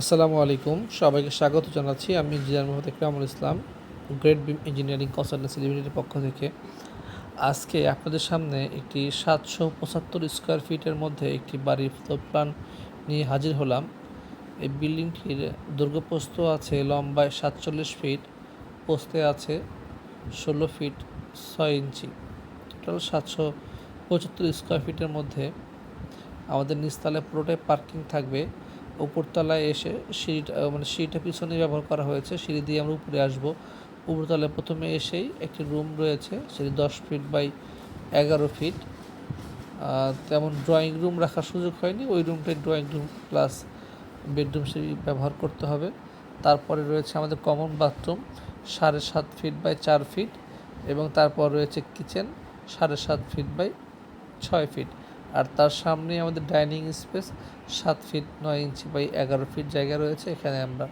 আসসালামু আলাইকুম, সবাইকে স্বাগত জানাচ্ছি। আমি ইঞ্জিনিয়ার মোহাম্মদ ইকরামুল ইসলাম, গ্রেট বিম ইঞ্জিনিয়ারিং কনসালটেন্সি লিমিটেডের পক্ষ থেকে আজকে আপনাদের সামনে একটি 775 স্কোয়ার ফিটের মধ্যে একটি বাড়ির ফ্লোর প্ল্যান নিয়ে হাজির হলাম। এই বিল্ডিংটির দৈর্ঘ্যপ্রস্থ আছে লম্বায় 47 ফিট, প্রস্থে আছে 16 ফিট 6 ইঞ্চি। টোটাল 775 স্কোয়ার ফিটের মধ্যে আমাদের নিচতলায় পুরোটাই পার্কিং থাকবে। উপরতলায় এসে সিঁড়িটা পিছনে ব্যবহার করা হয়েছে, সিঁড়ি দিয়ে আমরা উপরে আসবো। উপরতলায় প্রথমে এসেই একটি রুম রয়েছে, সেটি 10 ফিট বাই 11 ফিট। তেমন ড্রয়িং রুম রাখার সুযোগ হয়নি, ওই রুমটাই ড্রয়িং রুম প্লাস বেডরুম সিঁড়ি ব্যবহার করতে হবে। তারপরে রয়েছে আমাদের common bathroom 7.5 feet by 4 feet, এবং তারপর রয়েছে কিচেন 7.5 ফিট বাই 6 ফিট। আর তার সামনে আমাদের dining space 7 feet 9 inch by 11 feet জায়গা রয়েছে, এখানে আমরা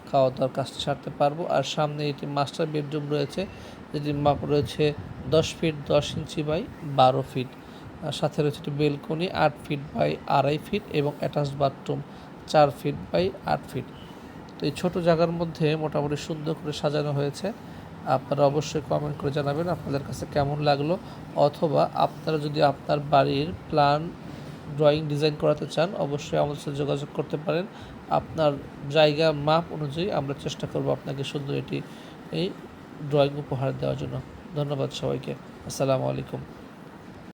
খাওয়া দাওয়ার কাজটা সারতে পারবো। আর সামনে এটি মাস্টার বেডরুম রয়েছে, যেটির মাপ রয়েছে 10 ফিট 10 ইঞ্চি বাই 12 ফিট। আর সাথে রয়েছে একটি বেলকনি 8 ফিট বাই 2.5 ফিট এবং attached bathroom 4 feet by 8 feet. তো এই ছোটো জায়গার মধ্যে মোটামুটি সুন্দর করে সাজানো হয়েছে। আপনারা অবশ্যই কমেন্ট করে জানাবেন আপনাদের কাছে কেমন লাগলো, অথবা আপনারা যদি আপনার বাড়ির প্ল্যান ড্রয়িং ডিজাইন করাতে চান অবশ্যই আমাদের সাথে যোগাযোগ করতে পারেন। আপনার জায়গা মাপ অনুযায়ী আমরা চেষ্টা করব আপনাকে সুন্দর এই ড্রয়িং উপহার দেওয়ার জন্য। ধন্যবাদ সবাইকে। আসসালামু আলাইকুম।